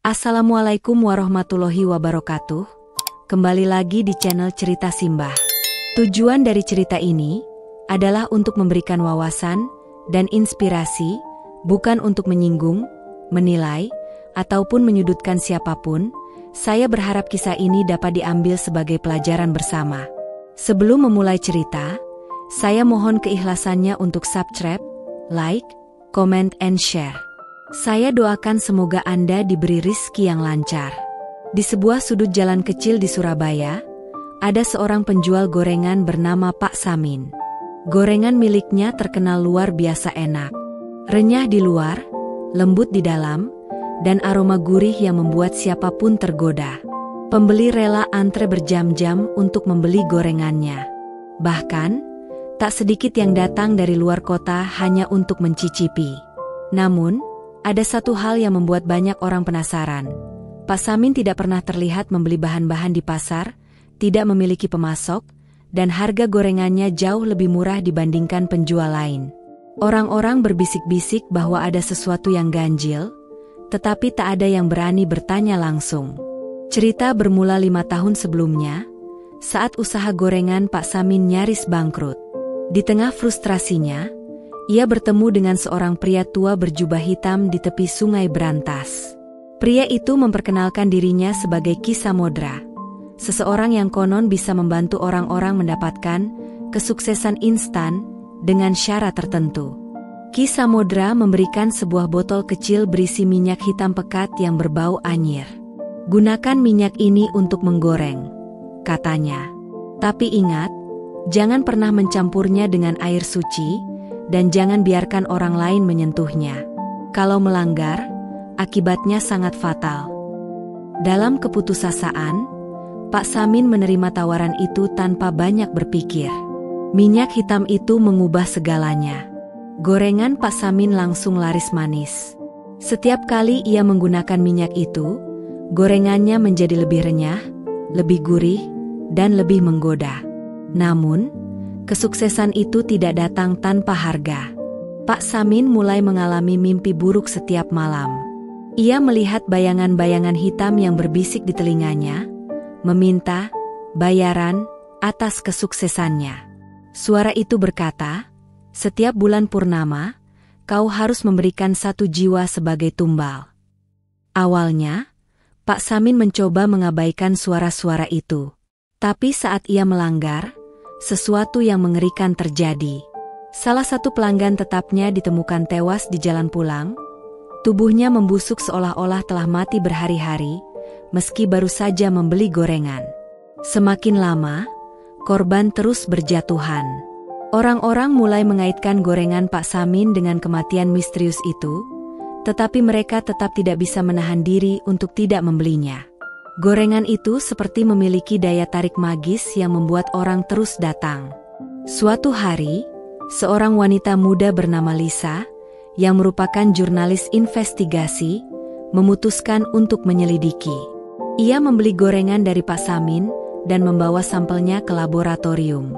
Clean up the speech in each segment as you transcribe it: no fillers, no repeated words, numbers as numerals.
Assalamualaikum warahmatullahi wabarakatuh. Kembali lagi di channel Cerita Simbah. Tujuan dari cerita ini adalah untuk memberikan wawasan dan inspirasi, bukan untuk menyinggung, menilai, ataupun menyudutkan siapapun. Saya berharap kisah ini dapat diambil sebagai pelajaran bersama. Sebelum memulai cerita, saya mohon keikhlasannya untuk subscribe, like, comment, and share. Saya doakan semoga Anda diberi rizki yang lancar. Di sebuah sudut jalan kecil di Surabaya, ada seorang penjual gorengan bernama Pak Samin. Gorengan miliknya terkenal luar biasa enak. Renyah di luar, lembut di dalam, dan aroma gurih yang membuat siapapun tergoda. Pembeli rela antre berjam-jam untuk membeli gorengannya. Bahkan, tak sedikit yang datang dari luar kota hanya untuk mencicipi. Namun, ada satu hal yang membuat banyak orang penasaran. Pak Samin tidak pernah terlihat membeli bahan-bahan di pasar, tidak memiliki pemasok, dan harga gorengannya jauh lebih murah dibandingkan penjual lain. Orang-orang berbisik-bisik bahwa ada sesuatu yang ganjil, tetapi tak ada yang berani bertanya langsung. Cerita bermula 5 tahun sebelumnya, saat usaha gorengan Pak Samin nyaris bangkrut. Di tengah frustrasinya, ia bertemu dengan seorang pria tua berjubah hitam di tepi sungai Brantas. Pria itu memperkenalkan dirinya sebagai Ki Samodra, seseorang yang konon bisa membantu orang-orang mendapatkan kesuksesan instan dengan syarat tertentu. Ki Samodra memberikan sebuah botol kecil berisi minyak hitam pekat yang berbau anyir. Gunakan minyak ini untuk menggoreng, katanya. Tapi ingat, jangan pernah mencampurnya dengan air suci, dan jangan biarkan orang lain menyentuhnya. Kalau melanggar, akibatnya sangat fatal. Dalam keputusasaan, Pak Samin menerima tawaran itu tanpa banyak berpikir. Minyak hitam itu mengubah segalanya. Gorengan Pak Samin langsung laris manis. Setiap kali ia menggunakan minyak itu, gorengannya menjadi lebih renyah, lebih gurih, dan lebih menggoda. Namun, kesuksesan itu tidak datang tanpa harga. Pak Samin mulai mengalami mimpi buruk setiap malam. Ia melihat bayangan-bayangan hitam yang berbisik di telinganya, meminta bayaran atas kesuksesannya. Suara itu berkata, "Setiap bulan purnama, kau harus memberikan 1 jiwa sebagai tumbal." Awalnya, Pak Samin mencoba mengabaikan suara-suara itu. Tapi saat ia melanggar, sesuatu yang mengerikan terjadi. Salah satu pelanggan tetapnya ditemukan tewas di jalan pulang. Tubuhnya membusuk seolah-olah telah mati berhari-hari, meski baru saja membeli gorengan. Semakin lama, korban terus berjatuhan. Orang-orang mulai mengaitkan gorengan Pak Samin dengan kematian misterius itu, tetapi mereka tetap tidak bisa menahan diri untuk tidak membelinya. Gorengan itu seperti memiliki daya tarik magis yang membuat orang terus datang. Suatu hari, seorang wanita muda bernama Lisa, yang merupakan jurnalis investigasi, memutuskan untuk menyelidiki. Ia membeli gorengan dari Pak Samin dan membawa sampelnya ke laboratorium.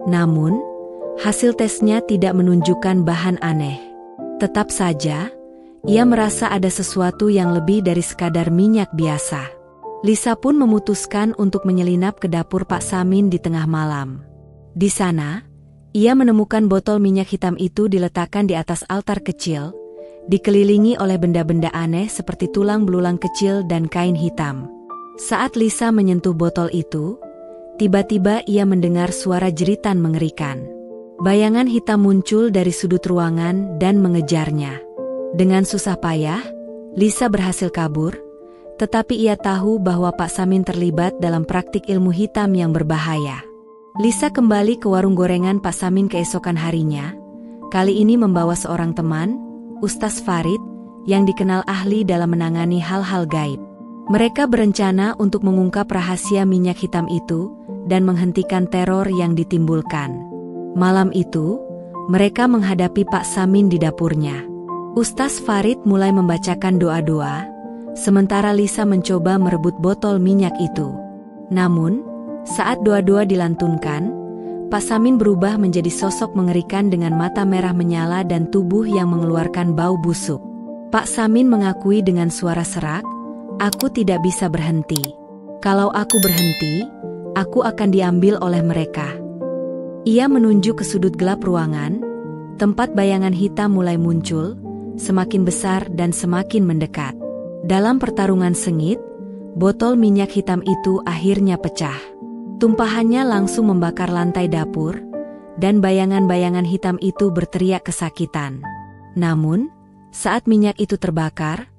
Namun, hasil tesnya tidak menunjukkan bahan aneh. Tetap saja, ia merasa ada sesuatu yang lebih dari sekadar minyak biasa. Lisa pun memutuskan untuk menyelinap ke dapur Pak Samin di tengah malam. Di sana, ia menemukan botol minyak hitam itu diletakkan di atas altar kecil, dikelilingi oleh benda-benda aneh seperti tulang belulang kecil dan kain hitam. Saat Lisa menyentuh botol itu, tiba-tiba ia mendengar suara jeritan mengerikan. Bayangan hitam muncul dari sudut ruangan dan mengejarnya. Dengan susah payah, Lisa berhasil kabur, tetapi ia tahu bahwa Pak Samin terlibat dalam praktik ilmu hitam yang berbahaya. Lisa kembali ke warung gorengan Pak Samin keesokan harinya, kali ini membawa seorang teman, Ustaz Farid, yang dikenal ahli dalam menangani hal-hal gaib. Mereka berencana untuk mengungkap rahasia minyak hitam itu dan menghentikan teror yang ditimbulkan. Malam itu, mereka menghadapi Pak Samin di dapurnya. Ustaz Farid mulai membacakan doa-doa, sementara Lisa mencoba merebut botol minyak itu. Namun, saat doa-doa dilantunkan, Pak Samin berubah menjadi sosok mengerikan dengan mata merah menyala dan tubuh yang mengeluarkan bau busuk. Pak Samin mengakui dengan suara serak Aku tidak bisa berhenti. Kalau aku berhenti, aku akan diambil oleh mereka. Ia menunjuk ke sudut gelap ruangan, tempat bayangan hitam mulai muncul, semakin besar dan semakin mendekat. Dalam pertarungan sengit, botol minyak hitam itu akhirnya pecah. Tumpahannya langsung membakar lantai dapur, dan bayangan-bayangan hitam itu berteriak kesakitan. Namun, saat minyak itu terbakar,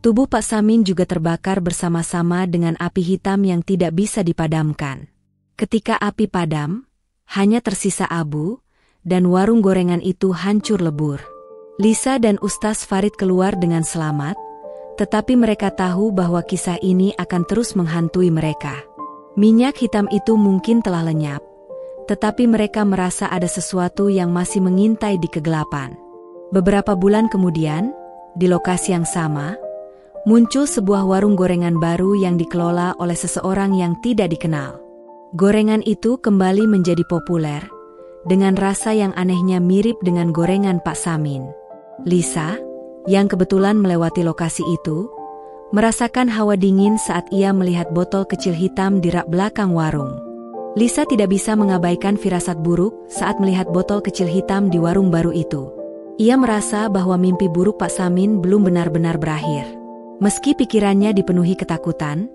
tubuh Pak Samin juga terbakar bersama-sama dengan api hitam yang tidak bisa dipadamkan. Ketika api padam, hanya tersisa abu, dan warung gorengan itu hancur lebur. Lisa dan Ustaz Farid keluar dengan selamat, tetapi mereka tahu bahwa kisah ini akan terus menghantui mereka. Minyak hitam itu mungkin telah lenyap, tetapi mereka merasa ada sesuatu yang masih mengintai di kegelapan. Beberapa bulan kemudian, di lokasi yang sama, muncul sebuah warung gorengan baru yang dikelola oleh seseorang yang tidak dikenal. Gorengan itu kembali menjadi populer, dengan rasa yang anehnya mirip dengan gorengan Pak Samin. Lisa, yang kebetulan melewati lokasi itu, merasakan hawa dingin saat ia melihat botol kecil hitam di rak belakang warung. Lisa tidak bisa mengabaikan firasat buruk saat melihat botol kecil hitam di warung baru itu. Ia merasa bahwa mimpi buruk Pak Samin belum benar-benar berakhir. Meski pikirannya dipenuhi ketakutan,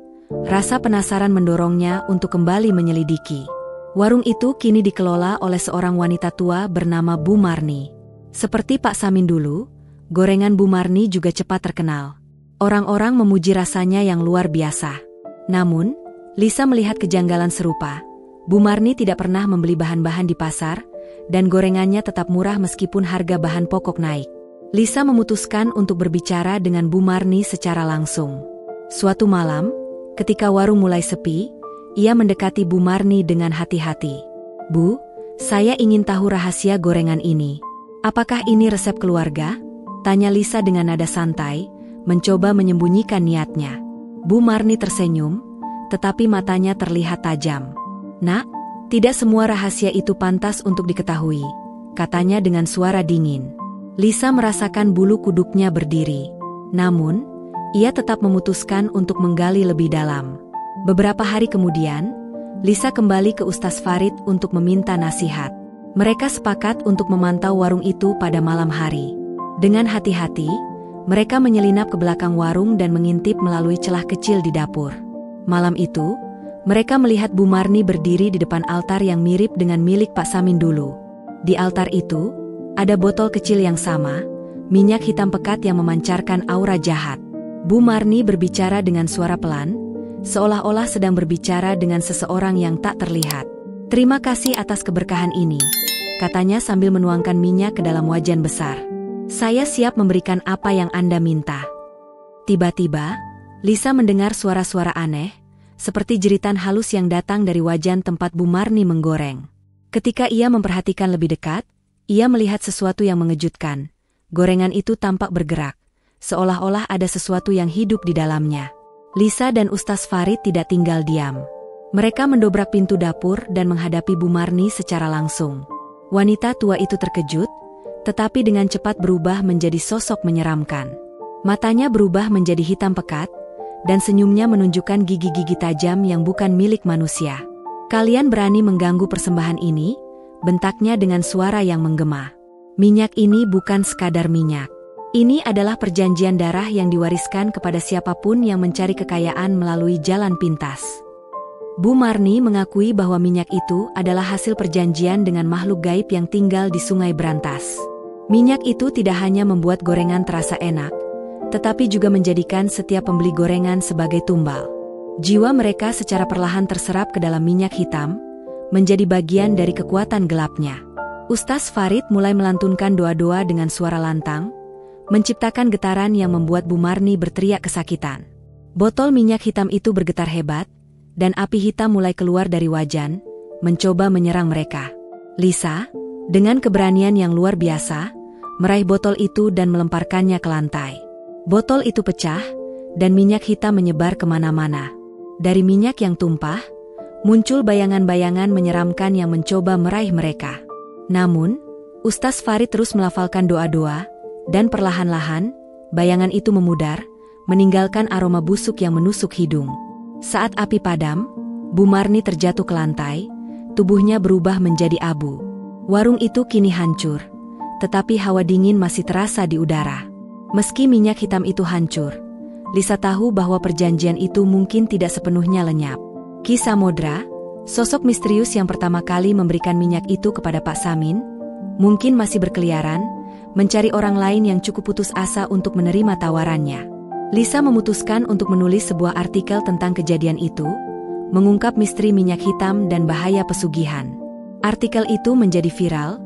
rasa penasaran mendorongnya untuk kembali menyelidiki. Warung itu kini dikelola oleh seorang wanita tua bernama Bu Marni. Seperti Pak Samin dulu, gorengan Bu Marni juga cepat terkenal. Orang-orang memuji rasanya yang luar biasa. Namun, Lisa melihat kejanggalan serupa. Bu Marni tidak pernah membeli bahan-bahan di pasar, dan gorengannya tetap murah meskipun harga bahan pokok naik. Lisa memutuskan untuk berbicara dengan Bu Marni secara langsung. Suatu malam, ketika warung mulai sepi, ia mendekati Bu Marni dengan hati-hati. "Bu, saya ingin tahu rahasia gorengan ini. Apakah ini resep keluarga?" tanya Lisa dengan nada santai, mencoba menyembunyikan niatnya. Bu Marni tersenyum, tetapi matanya terlihat tajam. "Nak, tidak semua rahasia itu pantas untuk diketahui," katanya dengan suara dingin. Lisa merasakan bulu kuduknya berdiri. Namun, ia tetap memutuskan untuk menggali lebih dalam. Beberapa hari kemudian, Lisa kembali ke Ustaz Farid untuk meminta nasihat. Mereka sepakat untuk memantau warung itu pada malam hari. Dengan hati-hati, mereka menyelinap ke belakang warung dan mengintip melalui celah kecil di dapur. Malam itu, mereka melihat Bu Marni berdiri di depan altar yang mirip dengan milik Pak Samin dulu. Di altar itu, ada botol kecil yang sama, minyak hitam pekat yang memancarkan aura jahat. Bu Marni berbicara dengan suara pelan, seolah-olah sedang berbicara dengan seseorang yang tak terlihat. "Terima kasih atas keberkahan ini," katanya sambil menuangkan minyak ke dalam wajan besar. "Saya siap memberikan apa yang Anda minta." Tiba-tiba, Lisa mendengar suara-suara aneh, seperti jeritan halus yang datang dari wajan tempat Bu Marni menggoreng. Ketika ia memperhatikan lebih dekat, ia melihat sesuatu yang mengejutkan. Gorengan itu tampak bergerak, seolah-olah ada sesuatu yang hidup di dalamnya. Lisa dan Ustaz Farid tidak tinggal diam. Mereka mendobrak pintu dapur dan menghadapi Bu Marni secara langsung. Wanita tua itu terkejut, tetapi dengan cepat berubah menjadi sosok menyeramkan. Matanya berubah menjadi hitam pekat, dan senyumnya menunjukkan gigi-gigi tajam yang bukan milik manusia. "Kalian berani mengganggu persembahan ini?" bentaknya dengan suara yang menggema. "Minyak ini bukan sekadar minyak. Ini adalah perjanjian darah yang diwariskan kepada siapapun yang mencari kekayaan melalui jalan pintas." Bu Marni mengakui bahwa minyak itu adalah hasil perjanjian dengan makhluk gaib yang tinggal di Sungai Berantas. Minyak itu tidak hanya membuat gorengan terasa enak, tetapi juga menjadikan setiap pembeli gorengan sebagai tumbal. Jiwa mereka secara perlahan terserap ke dalam minyak hitam, menjadi bagian dari kekuatan gelapnya. Ustaz Farid mulai melantunkan doa-doa dengan suara lantang, menciptakan getaran yang membuat Bu Marni berteriak kesakitan. Botol minyak hitam itu bergetar hebat, dan api hitam mulai keluar dari wajan, mencoba menyerang mereka. Lisa, dengan keberanian yang luar biasa, meraih botol itu dan melemparkannya ke lantai. Botol itu pecah, dan minyak hitam menyebar kemana-mana. Dari minyak yang tumpah, muncul bayangan-bayangan menyeramkan yang mencoba meraih mereka. Namun, Ustaz Farid terus melafalkan doa-doa, dan perlahan-lahan, bayangan itu memudar, meninggalkan aroma busuk yang menusuk hidung. Saat api padam, Bu Marni terjatuh ke lantai, tubuhnya berubah menjadi abu. Warung itu kini hancur, tetapi hawa dingin masih terasa di udara. Meski minyak hitam itu hancur, Lisa tahu bahwa perjanjian itu mungkin tidak sepenuhnya lenyap. Ki Samodra, sosok misterius yang pertama kali memberikan minyak itu kepada Pak Samin, mungkin masih berkeliaran, mencari orang lain yang cukup putus asa untuk menerima tawarannya. Lisa memutuskan untuk menulis sebuah artikel tentang kejadian itu, mengungkap misteri minyak hitam dan bahaya pesugihan. Artikel itu menjadi viral,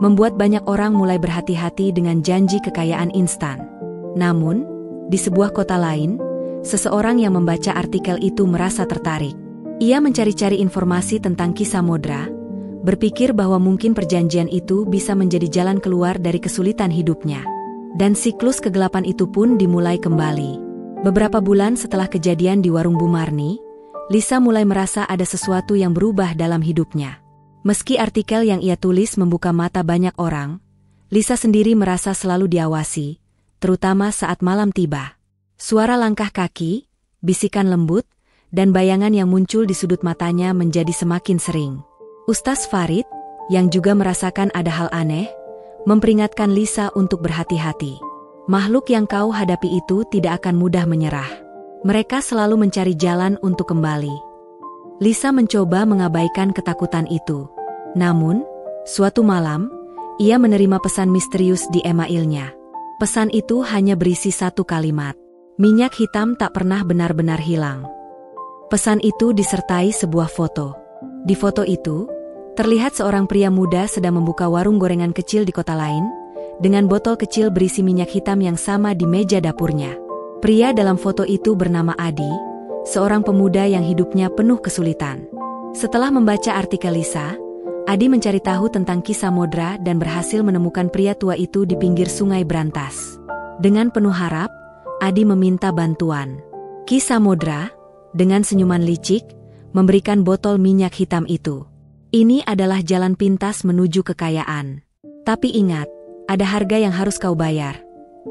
membuat banyak orang mulai berhati-hati dengan janji kekayaan instan. Namun, di sebuah kota lain, seseorang yang membaca artikel itu merasa tertarik. Ia mencari-cari informasi tentang Ki Samodra, berpikir bahwa mungkin perjanjian itu bisa menjadi jalan keluar dari kesulitan hidupnya. Dan siklus kegelapan itu pun dimulai kembali. Beberapa bulan setelah kejadian di warung Bu Marni, Lisa mulai merasa ada sesuatu yang berubah dalam hidupnya. Meski artikel yang ia tulis membuka mata banyak orang, Lisa sendiri merasa selalu diawasi, terutama saat malam tiba. Suara langkah kaki, bisikan lembut, dan bayangan yang muncul di sudut matanya menjadi semakin sering. Ustaz Farid, yang juga merasakan ada hal aneh, memperingatkan Lisa untuk berhati-hati. Makhluk yang kau hadapi itu tidak akan mudah menyerah. Mereka selalu mencari jalan untuk kembali. Lisa mencoba mengabaikan ketakutan itu. Namun, suatu malam, ia menerima pesan misterius di emailnya. Pesan itu hanya berisi satu kalimat. Minyak hitam tak pernah benar-benar hilang. Pesan itu disertai sebuah foto. Di foto itu, terlihat seorang pria muda sedang membuka warung gorengan kecil di kota lain, dengan botol kecil berisi minyak hitam yang sama di meja dapurnya. Pria dalam foto itu bernama Adi, seorang pemuda yang hidupnya penuh kesulitan. Setelah membaca artikel Lisa, Adi mencari tahu tentang Ki Samodra dan berhasil menemukan pria tua itu di pinggir sungai Brantas. Dengan penuh harap, Adi meminta bantuan. Ki Samodra, dengan senyuman licik, memberikan botol minyak hitam itu. Ini adalah jalan pintas menuju kekayaan. Tapi ingat, ada harga yang harus kau bayar,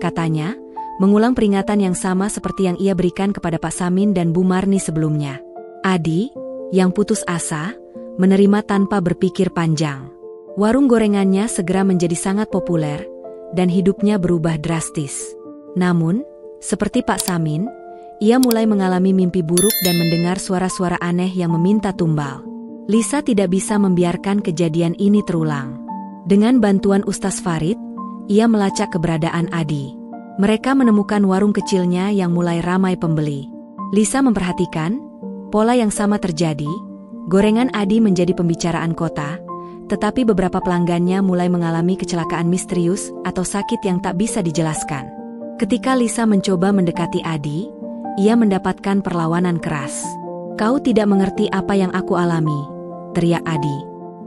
katanya, mengulang peringatan yang sama seperti yang ia berikan kepada Pak Samin dan Bu Marni sebelumnya. Adi, yang putus asa, menerima tanpa berpikir panjang. Warung gorengannya segera menjadi sangat populer, dan hidupnya berubah drastis. Namun, seperti Pak Samin, ia mulai mengalami mimpi buruk dan mendengar suara-suara aneh yang meminta tumbal. Lisa tidak bisa membiarkan kejadian ini terulang. Dengan bantuan Ustaz Farid, ia melacak keberadaan Adi. Mereka menemukan warung kecilnya yang mulai ramai pembeli. Lisa memperhatikan, pola yang sama terjadi, gorengan Adi menjadi pembicaraan kota, tetapi beberapa pelanggannya mulai mengalami kecelakaan misterius atau sakit yang tak bisa dijelaskan. Ketika Lisa mencoba mendekati Adi, ia mendapatkan perlawanan keras. "Kau tidak mengerti apa yang aku alami," teriak Adi.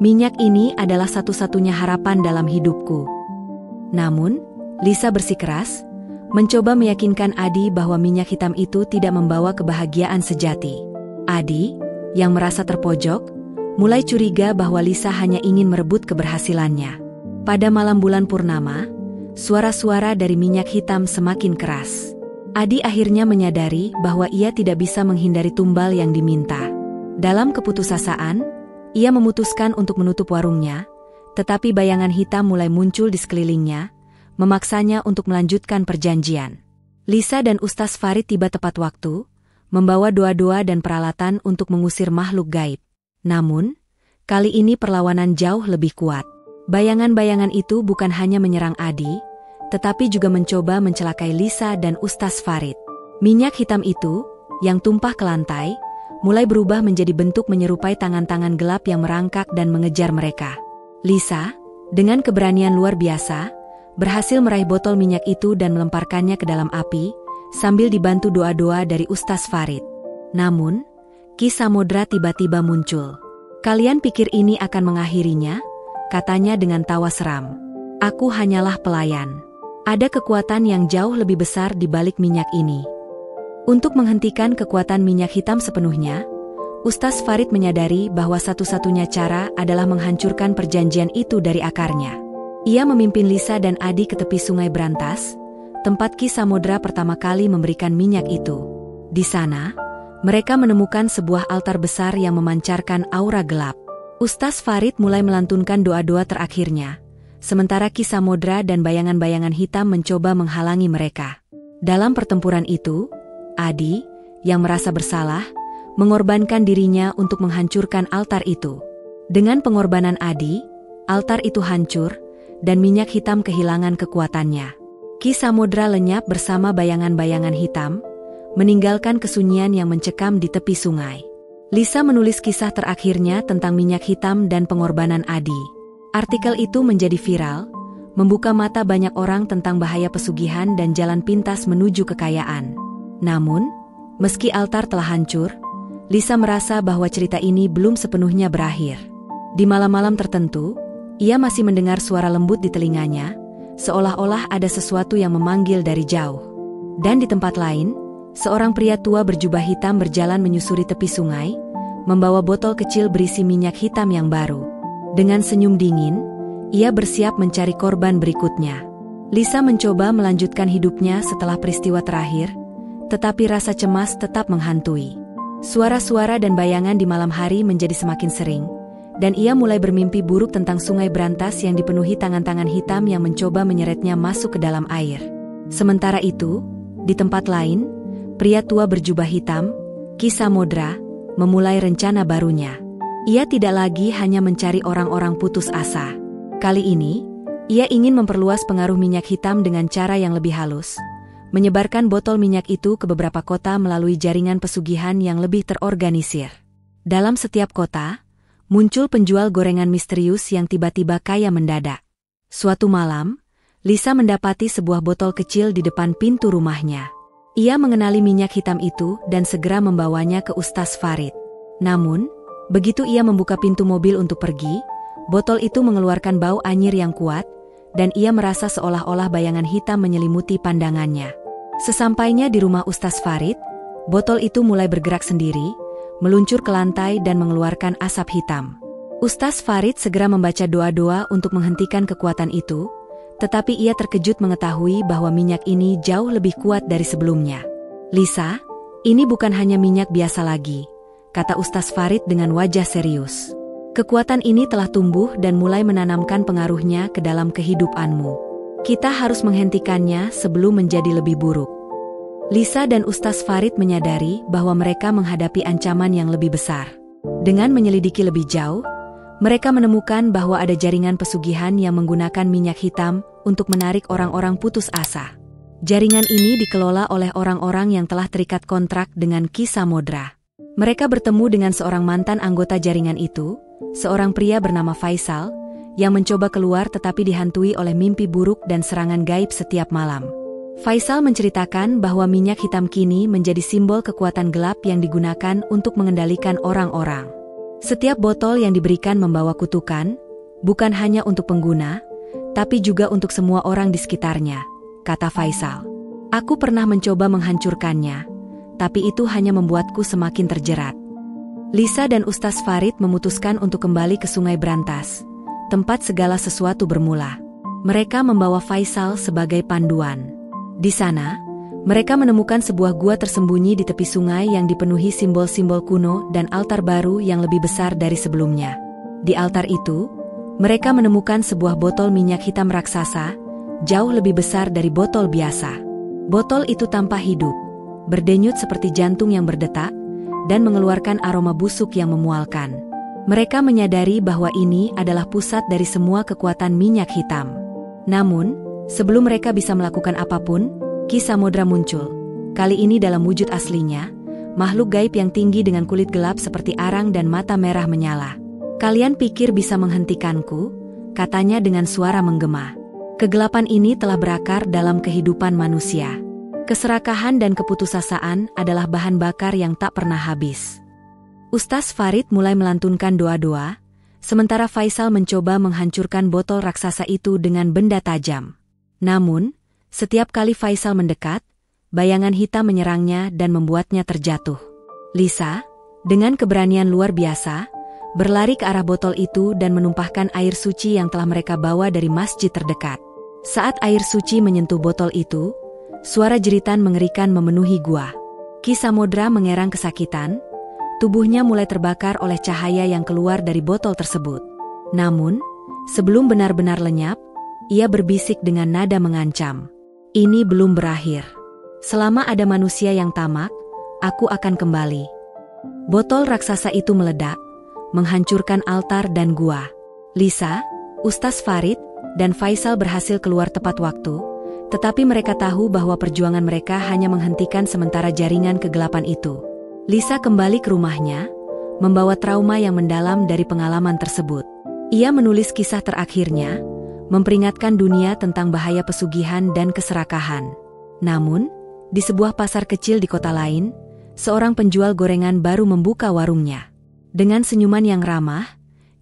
"Minyak ini adalah satu-satunya harapan dalam hidupku." Namun, Lisa bersikeras, mencoba meyakinkan Adi bahwa minyak hitam itu tidak membawa kebahagiaan sejati. Adi, yang merasa terpojok, mulai curiga bahwa Lisa hanya ingin merebut keberhasilannya. Pada malam bulan purnama, suara-suara dari minyak hitam semakin keras. Adi akhirnya menyadari bahwa ia tidak bisa menghindari tumbal yang diminta. Dalam keputusasaan, ia memutuskan untuk menutup warungnya, tetapi bayangan hitam mulai muncul di sekelilingnya, memaksanya untuk melanjutkan perjanjian. Lisa dan Ustaz Farid tiba tepat waktu, membawa doa-doa dan peralatan untuk mengusir makhluk gaib. Namun, kali ini perlawanan jauh lebih kuat. Bayangan-bayangan itu bukan hanya menyerang Adi, tetapi juga mencoba mencelakai Lisa dan Ustaz Farid. Minyak hitam itu, yang tumpah ke lantai, mulai berubah menjadi bentuk menyerupai tangan-tangan gelap yang merangkak dan mengejar mereka. Lisa, dengan keberanian luar biasa, berhasil meraih botol minyak itu dan melemparkannya ke dalam api, sambil dibantu doa-doa dari Ustaz Farid. Namun, Ki Samodra tiba-tiba muncul. "Kalian pikir ini akan mengakhirinya?" katanya dengan tawa seram. "Aku hanyalah pelayan. Ada kekuatan yang jauh lebih besar di balik minyak ini." Untuk menghentikan kekuatan minyak hitam sepenuhnya, Ustaz Farid menyadari bahwa satu-satunya cara adalah menghancurkan perjanjian itu dari akarnya. Ia memimpin Lisa dan Adi ke tepi sungai Brantas, tempat Ki Samodra pertama kali memberikan minyak itu. Di sana, mereka menemukan sebuah altar besar yang memancarkan aura gelap. Ustaz Farid mulai melantunkan doa-doa terakhirnya, sementara Ki Samodra dan bayangan-bayangan hitam mencoba menghalangi mereka. Dalam pertempuran itu, Adi, yang merasa bersalah, mengorbankan dirinya untuk menghancurkan altar itu. Dengan pengorbanan Adi, altar itu hancur, dan minyak hitam kehilangan kekuatannya. Ki Samodra lenyap bersama bayangan-bayangan hitam, meninggalkan kesunyian yang mencekam di tepi sungai. Lisa menulis kisah terakhirnya tentang minyak hitam dan pengorbanan Adi. Artikel itu menjadi viral, membuka mata banyak orang tentang bahaya pesugihan dan jalan pintas menuju kekayaan. Namun, meski altar telah hancur, Lisa merasa bahwa cerita ini belum sepenuhnya berakhir. Di malam-malam tertentu, ia masih mendengar suara lembut di telinganya, seolah-olah ada sesuatu yang memanggil dari jauh. Dan di tempat lain, seorang pria tua berjubah hitam berjalan menyusuri tepi sungai, membawa botol kecil berisi minyak hitam yang baru. Dengan senyum dingin, ia bersiap mencari korban berikutnya. Lisa mencoba melanjutkan hidupnya setelah peristiwa terakhir, tetapi rasa cemas tetap menghantui. Suara-suara dan bayangan di malam hari menjadi semakin sering, dan ia mulai bermimpi buruk tentang sungai berantas yang dipenuhi tangan-tangan hitam yang mencoba menyeretnya masuk ke dalam air. Sementara itu, di tempat lain, pria tua berjubah hitam, Ki Samodra, memulai rencana barunya. Ia tidak lagi hanya mencari orang-orang putus asa. Kali ini, ia ingin memperluas pengaruh minyak hitam dengan cara yang lebih halus, menyebarkan botol minyak itu ke beberapa kota melalui jaringan pesugihan yang lebih terorganisir. Dalam setiap kota, muncul penjual gorengan misterius yang tiba-tiba kaya mendadak. Suatu malam, Lisa mendapati sebuah botol kecil di depan pintu rumahnya. Ia mengenali minyak hitam itu dan segera membawanya ke Ustaz Farid. Namun, begitu ia membuka pintu mobil untuk pergi, botol itu mengeluarkan bau anyir yang kuat, dan ia merasa seolah-olah bayangan hitam menyelimuti pandangannya. Sesampainya di rumah Ustaz Farid, botol itu mulai bergerak sendiri, meluncur ke lantai dan mengeluarkan asap hitam. Ustaz Farid segera membaca doa-doa untuk menghentikan kekuatan itu, tetapi ia terkejut mengetahui bahwa minyak ini jauh lebih kuat dari sebelumnya. "Lisa, ini bukan hanya minyak biasa lagi," kata Ustaz Farid dengan wajah serius. "Kekuatan ini telah tumbuh dan mulai menanamkan pengaruhnya ke dalam kehidupanmu. Kita harus menghentikannya sebelum menjadi lebih buruk." Lisa dan Ustaz Farid menyadari bahwa mereka menghadapi ancaman yang lebih besar. Dengan menyelidiki lebih jauh, mereka menemukan bahwa ada jaringan pesugihan yang menggunakan minyak hitam untuk menarik orang-orang putus asa. Jaringan ini dikelola oleh orang-orang yang telah terikat kontrak dengan Ki Samodra. Mereka bertemu dengan seorang mantan anggota jaringan itu, seorang pria bernama Faisal, yang mencoba keluar tetapi dihantui oleh mimpi buruk dan serangan gaib setiap malam. Faisal menceritakan bahwa minyak hitam kini menjadi simbol kekuatan gelap yang digunakan untuk mengendalikan orang-orang. Setiap botol yang diberikan membawa kutukan, bukan hanya untuk pengguna, tapi juga untuk semua orang di sekitarnya, kata Faisal. "Aku pernah mencoba menghancurkannya, tapi itu hanya membuatku semakin terjerat." Lisa dan Ustaz Farid memutuskan untuk kembali ke Sungai Berantas, tempat segala sesuatu bermula. Mereka membawa Faisal sebagai panduan. Di sana, mereka menemukan sebuah gua tersembunyi di tepi sungai yang dipenuhi simbol-simbol kuno dan altar baru yang lebih besar dari sebelumnya. Di altar itu, mereka menemukan sebuah botol minyak hitam raksasa, jauh lebih besar dari botol biasa. Botol itu tampak hidup, berdenyut seperti jantung yang berdetak, dan mengeluarkan aroma busuk yang memualkan. Mereka menyadari bahwa ini adalah pusat dari semua kekuatan minyak hitam. Namun, sebelum mereka bisa melakukan apapun, Ki Samodra muncul. Kali ini dalam wujud aslinya, makhluk gaib yang tinggi dengan kulit gelap seperti arang dan mata merah menyala. "Kalian pikir bisa menghentikanku?" katanya dengan suara menggema. Kegelapan ini telah berakar dalam kehidupan manusia. Keserakahan dan keputusasaan adalah bahan bakar yang tak pernah habis. Ustaz Farid mulai melantunkan doa-doa, sementara Faisal mencoba menghancurkan botol raksasa itu dengan benda tajam. Namun, setiap kali Faisal mendekat, bayangan hitam menyerangnya dan membuatnya terjatuh. Lisa, dengan keberanian luar biasa, berlari ke arah botol itu dan menumpahkan air suci yang telah mereka bawa dari masjid terdekat. Saat air suci menyentuh botol itu, Suara jeritan mengerikan memenuhi gua. Ki Samodra mengerang kesakitan, tubuhnya mulai terbakar oleh cahaya yang keluar dari botol tersebut. Namun, sebelum benar-benar lenyap, ia berbisik dengan nada mengancam. Ini belum berakhir. Selama ada manusia yang tamak, aku akan kembali. Botol raksasa itu meledak, menghancurkan altar dan gua. Lisa, Ustaz Farid, dan Faisal berhasil keluar tepat waktu, tetapi mereka tahu bahwa perjuangan mereka hanya menghentikan sementara jaringan kegelapan itu. Lisa kembali ke rumahnya, membawa trauma yang mendalam dari pengalaman tersebut. Ia menulis kisah terakhirnya, memperingatkan dunia tentang bahaya pesugihan dan keserakahan. Namun, di sebuah pasar kecil di kota lain, seorang penjual gorengan baru membuka warungnya. Dengan senyuman yang ramah,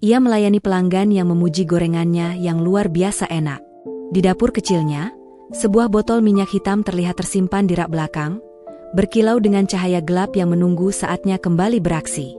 ia melayani pelanggan yang memuji gorengannya yang luar biasa enak. Di dapur kecilnya, sebuah botol minyak hitam terlihat tersimpan di rak belakang, berkilau dengan cahaya gelap yang menunggu saatnya kembali beraksi.